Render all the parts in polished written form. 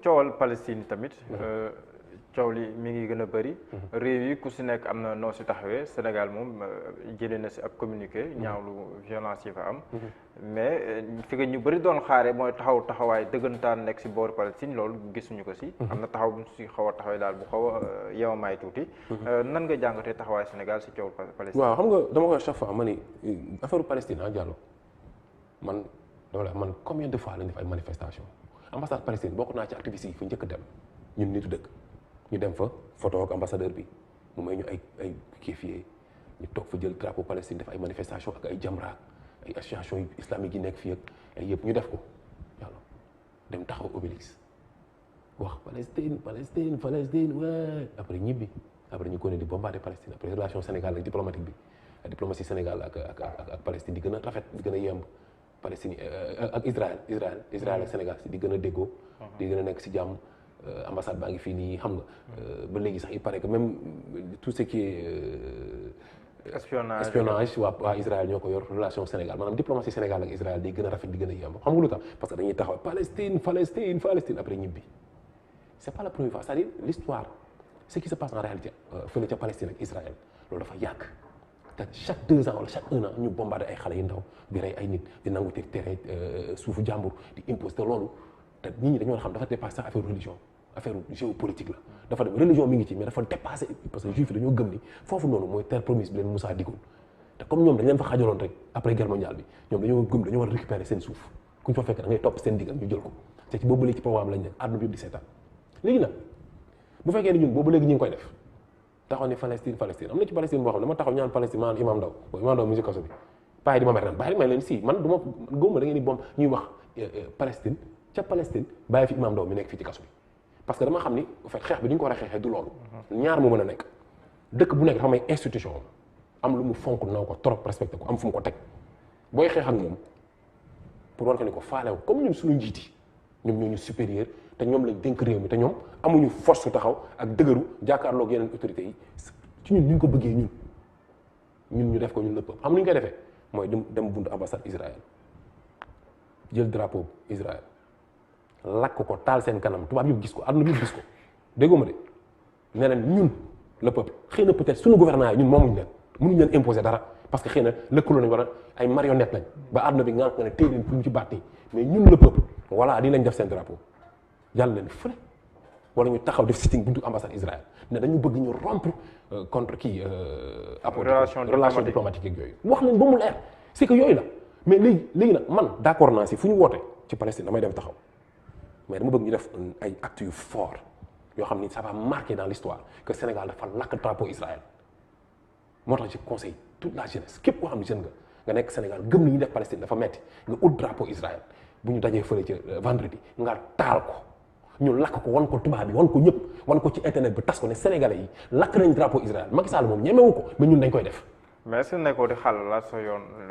coowal Palestine tamit. coow li mi ngi gën a bëri. réew yi ku si nekk am na noo si taxawee Sénégal moom jëlee na si ab communiqué ñaawlu violence yi fa am. mais fi nga ñu bëri doon xaare mooy taxawaay dëggantaan nekk si booru Palestine loolu gisuñu ko si. am na taxaw bu si xaw a taxawee daal bu xaw a yemamaay tuuti. nan nga jàngatee taxawaay Sénégal si coowal Palestine. waaw xam nga dama koy chaque fois ma ni affaire Palestine Diallo man combien de fois lañ def ay manifestation ambassade Palestine bokk naa ci activistes yi fu njëkk dem ñun nitu dëkk. ñu dem fa photo ak ambassadeur bi mu may ñu ay kéfier ñu toog fa jël drapeau Palestine def ay manifestation ak ay Jamra ay association islamique yi nekk fii ak ay yëpp ñu def ko yàlla dem taxaw Obélix wax Palestine ouais après ñibbi après ñu connaît di bombarder Palestine après relation Sénégal ak diplomatique bi diplomatie Sénégal ak Palestine di gën a rafet di gën a yemb Palestine ak Israël ak Sénégal di gën a déggoo di gën a nekk si jàmm. Ambassade baa ngi fii nii xam nga ba léegi sax il paraît que même tout ce qui est espionnage waa Israël ñoo ko yor relation Sénégal maanaam diplomatie Sénégal ak Israël day gën a rafet di gën a yemb xam nga lu tax parce que dañuy taxaw Palestine après ñibbi c'est pas la première fois c'est-à-dire l'histoire ce qui se passe en réalité fële ca Palestine ak Israël loolu dafa yàgg te chaque 2 ans wala chaque 1 an ñu bombardé ay xale yu ndaw di rey ay nit di nangu tere suufu jàmbur di imposer te loolu te nit ñi dañoo xam dafa dépassé sax affaire religion affaire géopolitique la dafa dem religion mi ngi ci mais dafa dépassé parce que juif yi dañoo gëm ni foofu noonu mooy terre promise bi leen Moussa digoon te comme ñoom dañ leen fa xajaloon rek après guerre mondiale bi ñoom dañoo gëm dañoo war a récupérer seen suuf ku ñu fa fekk da ngay topp seen digal ñu jël ko te ci boobu léegi ci programme lañ nekk àdduna bi yëpp di seetaan léegi nag bu fekkee ni ñun boobu léegi ñu ngi koy def taxaw ni Palestine am na ci Palestine boo xam ne dama taxaw ñaan Palestine maanaam Imam Ndaw mu ci kaso bi paa yi di ma mer naan bàyyi may leen si man du ma góoma da ngeen di bom ñuy wax Palestine ca Palestine bàyyi fi Imam Ndaw mi nekk fii ci kaso bi parce que dama xam ni en fait xeex bi ni ñu ko war a xeexee du loolu ñaar mu mën a nekk dëkk bu nekk dafa may institution am lu mu fonk naw ko trop respecté ko am fu mu ko teg booy xeex ak moom pour war ko ni ko faalew comme ñun suñu njiit yi ñoom ñoo ñu supérieur te ñoom lañ dénk réew mi te ñoom amuñu force taxaw ak dëgëru jàkkaarloog yeneen autorités yi ci ñun ñu ko bëggee ñun ñu def ko ñun lépp xam nu ñu koy defee mooy dem buntu ambassade Israël jël drapeau Israël lakk ko taal seen kanam tubaab yëpp gis ko àdduna yëpp gis ko déggoo ma de ne leen ñun le peuple xëy na peut-être suñu gouvernement yi ñun moomuñu leen mënuñu leen imposer dara parce que xëy na lëkkaloo nañ war a ay marionnette lañ ba àdduna bi nga ne téye leen pour ñu ci baat nii mais ñun le peuple voilà di lañ def seen drapeau yàlla leen fële wala ñu taxaw def sitting buntu ambassade Israël ne dañu bëgg ñu rompre contre kii relation diplomatique yeeg yooyu wax leen ba mu leer c'est que yooyu la mais léegi nag man d'accord naa si fu ñu woote ci Palestine damay dem taxaw mais dama bëgg ñu def ay actes yu fort yoo xam ni ça va marquer dans l'histoire que Sénégal dafa lakk drapeau Israël moo tax ci conseil toute la jeunesse képp koo xam ne jeune nga nekk Sénégal gëm ni ñu def Palestine dafa metti nga ut drapeau Israël bu ñu dajee fële ca vendredi nga taal ko ñu lakk ko wan ko tubaab bi wan ko ñëpp wan ko ci internet bi tas ko ne Sénégalais yi lakk nañ drapeau Israël Macky Sall moom ñemewu ko mais ñun dañ koy def. mais est-ce que nekkoo di xàllalaat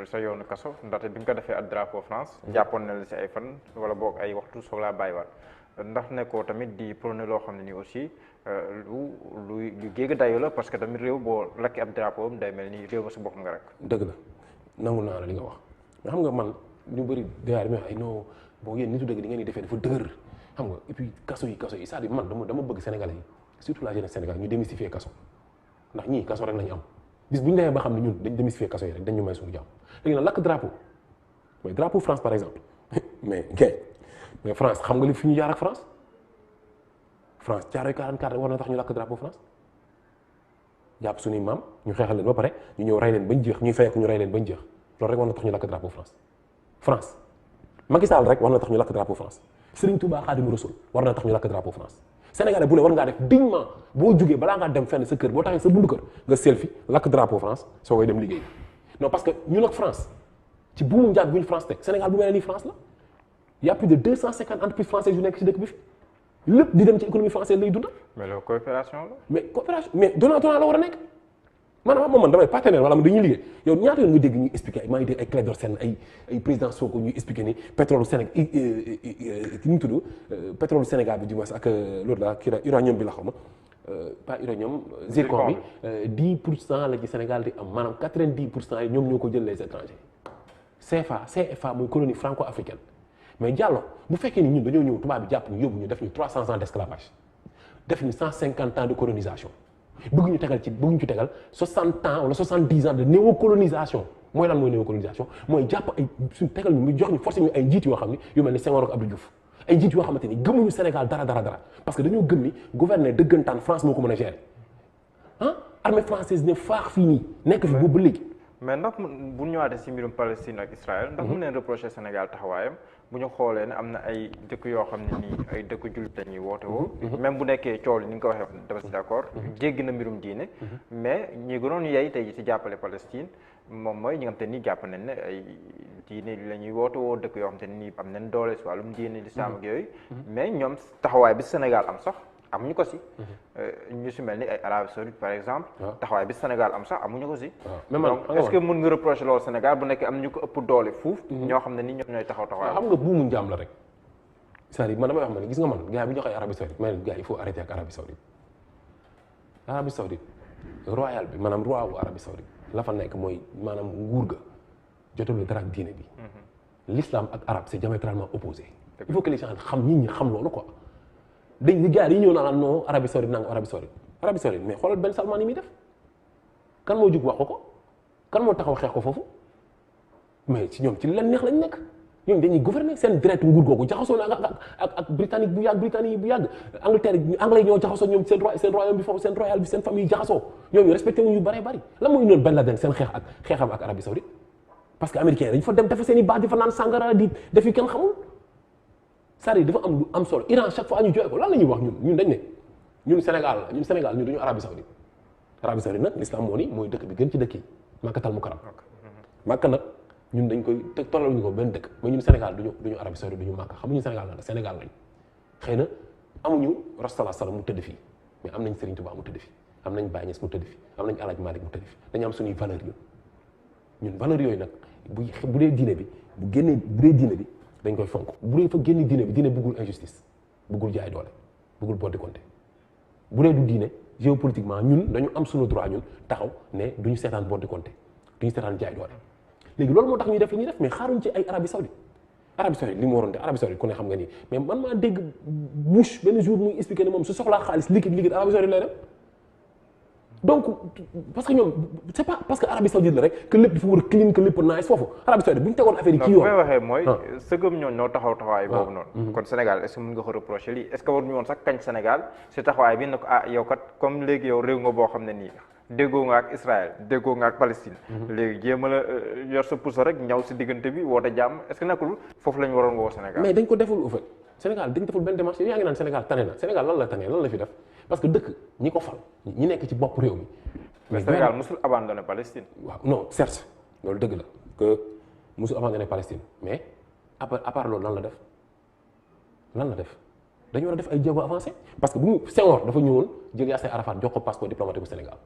sa yoonu kaso ndaxte bi nga ko defee ak drapeau France. jàppoon na la si ay fan wala boog ay waxtu soog laa bàyyiwaat ndax nekkoo tamit di prôné loo xam ne nii aussi lu géeg dayo la parce que tamit réew boo lakki ab drapeau am day mel ni réew ma si boppam nga rek. dëgg la nangu naa la li nga wax nga xam nga man ñu bëri déjà damay wax ay non boo yéen nitu dëgg di ngeen di defee dafa dëgër xam nga et puis kaso yi c'est-à-dire man dama bëgg Sénégalais yi surtout la jeunesse Sénégal ñu démystifier kaso ndax ñii kaso rek lañu am. bis bu ñu demee ba xam ne ñun dañ démystifier kaso yi rek dañ ñu may suñu jàmm léegi nag lakk drapeau mooy drapeau France par exemple mais France xam nga li fi ñu jaar ak France Thiaroye 44 war na tax ñu lakk drapeau France jàpp suñuy maam ñu xeexal leen ba pare ñu ñëw rey leen bañ jeex ñuy fayek ñu rey leen bañ jeex loolu rek war na tax ñu lakk drapeau France Macky Sall rek war na tax ñu lakk drapeau France Serigne Touba Khadimou Rassoul war na tax ñu lakk drapeau France Sénégalais bu ne war ngaa def dignement boo jugee balaa ngaa dem fenn sa kër boo taxee sa bundu kër nga selfie lakk drapeau France soo koy dem liggéey non parce que ñun ak France ci buumu njaat bu ñu France teg Sénégal bu mel ni France la y a plus de 250 entreprises françaises yu nekk ci dëkk bi fi lépp di dem ci économie française lay dundal. mais loolu coopération la. mais donnant la war a nekk maanaam man damay partenaire wala dañuy liggéey yow ñaata yoon nga dégg ñuy expliquer maa ngi dégg ay Clédor Sène ay président Sonko ñuy expliquer ni pétrole Sénégal ki ñu tudd pétrole Sénégal bi du moins ak loolu la kii uranium bi la xaw ma pas uranium zircon bi 10% la ci Sénégal di am maanaam 90% yi ñoom ñoo ko jël les étrangers CFA muy colonie franco-africaine mais Diallo bu fekkee ni ñun dañoo ñëw tubaab bi jàpp ñu yóbbu ñu def ñu 300 ans d'esclavage def ñu 150 ans de colonisation bëgg ñu tegal 60 ans wala 70 ans de néocolonisation mooy lan mooy néocolonisation mooy jàpp ay suñu tegal ñu jox ñu forcé ñu ay njiit yoo xam ni yu mel ni Senghor ak Abdou Diouf ay njiit yoo xamante ni gëmuñu Sénégal dara parce que dañoo gëm ni gouverner dëggantaan France moo ko mën a gérer ah armée française ne faax fii nii nekk fi boobu ba léegi. mais ndax bu ñu ñëwaatee si mbirum Palestine ak Israël ndax mu neen reproché Sénégal taxawaayam bu ñu xoolee ne am na ay dëkk yoo xam ne nii ay dëkk jullit lañuy woote woo même bu nekkee coow li ni nga ko waxee dafa si d'accord jéggi na mbirum diine mais ñi gënoon yey tey si jàppale Palestine moom mooy ñi nga xam te ni jàpp nañ ne ay diine la ñuy woote woo dëkk yoo xam te ni am nañ doole si wàllum diine lislaam ak yooyu mais ñoom taxawaay bi Sénégal am sax amuñu ko si ñu si mel ni ay Arabie Saoudite par exemple taxawaay bi Sénégal am sax amuñu ko si donc est-ce que mën nga reprocher loolu Sénégal bu nekkee am ñu ko ëpp doole fuuf ñoo xam ne ni ñoom ñooy taxawaay xam nga buumu njaam la rek c'est-à-dire man damay wax ma ne gis nga man gars yi bu ñu joxee Arabie Saoudite mais gars il faut arrêter ak Arabie Saoudite royal bi maanaam roi wu Arabie Saoudite la fa nekk mooy maanaam nguur ga jotul dara ak diine bi l'islam ak arabe c'est diamétralement opposé il faut que les gens xam nit ñi xam loolu quoi dañ gars yi ñëw naa non Arabie Saoudite nanga Arabie Saoudite mais xoolal Ben Salman yi muy def kan moo jug wax ko kan moo taxaw xeex ko foofu mais ci ñoom ci leen neex lañ nekk ñoom dañuy gouverner seen direct nguur googu jaxasoo na ak britannique bu yàgg Angleterre anglais ñoo jaxasoo ñoom seen royaume bi foofu seen royal bi seen famille jaxasoo ñoom ñu respecté wuñu bëree bëri lan mooy noonu Ben Laden seen xeexam ak Arabie Saoudite parce que américain dañ fa dem dafa seen i baax di fa naan sangara di def yi kenn xamul c'est-à-dire dafa am lu am solo Iran chaque fois ñu jooy ko lan la ñuy wax ñun dañ ne ñun Sénégal ñun dañu Arabie Saoudite nag l'islam moo ni mooy dëkk bi gën ci dëkk yi Makkatal Mukarram Makka nag ñun dañ koy tollal ñu ko benn dëkk mais ñun Sénégal duñu Arabie Saoudite duñu Makka xamuñu Sénégal la Sénégal lañ xëy na amuñu Rasulullah sallam mu tëdd fii mais am nañ Serigne Touba mu tëdd fii am nañ Baye Niass mu tëdd fii am nañ El Hadj Malick mu tëdd fii dañu am suñuy valeur ñun valeur yooyu nag bu dee diine bi bu dee diine bi dañ koy fonk bu dee fa génne diine bi diine bëggul injustice bëggul jaay doole bëggul boddi konte bu dee du diine géopolitiquement ñun dañu am suñu droit ñun taxaw ne duñu seetaan boddi konte duñu seetaan jaay doole léegi loolu moo tax ñuy def li ñuy def mais xaaruñ ci ay Arabie Saoudite li mu waroon def Arabie Saoudite ku ne xam nga nii mais man maa dégg Bush benn jour muy expliqué ne moom su soxlaa xaalis liquide Arabie Saoudite lay dem donc parce que ñoom c'est pas parce que Arabie Saoudite la rek que lépp dafa war a clean que lépp nice foofu Arabie Saoudite bu ñu tegoon affaire yi ci yoon. may waxee mooy sëgëm ñoon ñoo taxawaay boobu noonu kon Sénégal est-ce que mën nga ko reprocher lii est-ce que waruñu woon sax kañ Sénégal si taxawaay bi ne ko yow kat comme léegi yow réew nga boo xam ne nii déggoo nga ak Israël déggoo nga ak Palestine léegi jéem a la yor sa pousse rek ñaw si diggante bi woote jàmm est-ce que nekkul foofu lañ waroon woo Sénégal mais dañ ko deful au fait Sénégal dañ deful benn démarche yow yaa ngi naan Sénégal tane na Sénégal lan la tane lan la fi def parce que dëkk ñi ko fal ñi nekk ci bopp réew mi mais Sénégal musul abandonné Palestine waaw non certes loolu dëgg la que musul abandonné Palestine mais à part loolu lan la def dañu war a def ay jéego avancé parce que bu mu Senghor dafa ñëwoon jël Yasser Arafat jox ko passeport diplomatique bu Sénégal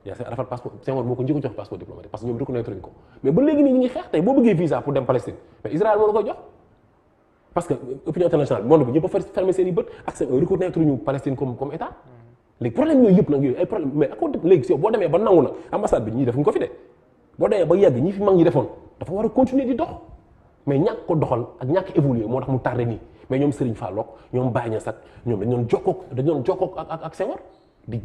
Yasser Arafat passeport Senghor moo ko njëkk a jox passeport diplomatique parce que ñoom reconnaître ñu ko mais ba léegi nii ñu ngi xeex tey boo bëggee visa pour dem Palestine mais Israël moo la koy jox parce que opinion internationale monde bi ñëpp a fermé seen i bët ak seen reconnaître ñu Palestine comme état léegi problème yooyu yëpp nag yooyu ay problème mais ak léegi si boo demee ba nangu na ambassade bi ñii defuñ ko fi de boo demee ba yegg ñi fi mag ñi defoon dafa war a continuer di dox mais ñàkk ko doxal ak ñàkk évoluer moo tax mu tardé nii mais ñoom Serigne Fallouk ñoom Baye Niass ak ñoom dañu doon jokkoo ak Senghor di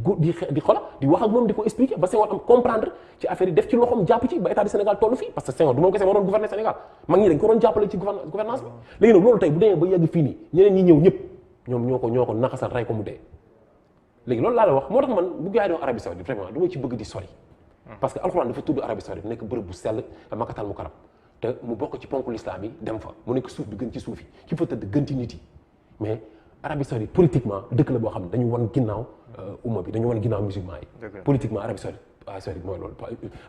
xola di wax ak moom di ko expliquer ba Senghor am comprendre ci affaire yi def ci loxoom jàpp ci ba état du Sénégal tollu fii parce que Senghor du moom kese moo doon gouverner Sénégal mag ñi dañ ko doon jàppale ci gouvernance bi léegi nag loolu tey bu demee ba yegg fii nii ñeneen ñi ñëw ñëpp ñoom ñoo ko naxasal rey ko mu dee léegi loolu laa la wax moo tax man bu gaay doon Arabie Saoudite vraiment du ma ci bëgg di sori parce que alxuraan dafa tudd Arabie Saoudite nekk bërëb bu sell Makkatal Mukarram te mu bokk ci ponk l'islam yi dem fa mu nekk suuf bi gën ci suuf yi ki fa tëdd gën ci nit yi mais Arabie Saoudite politiquement dëkk la boo xam ne dañu wan ginnaaw umma bi dañu wan ginnaaw musulman yi politiquement Arabie Saoudite mooy loolu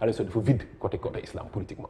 Arabie Saoudite dafa vide côté islam politiquement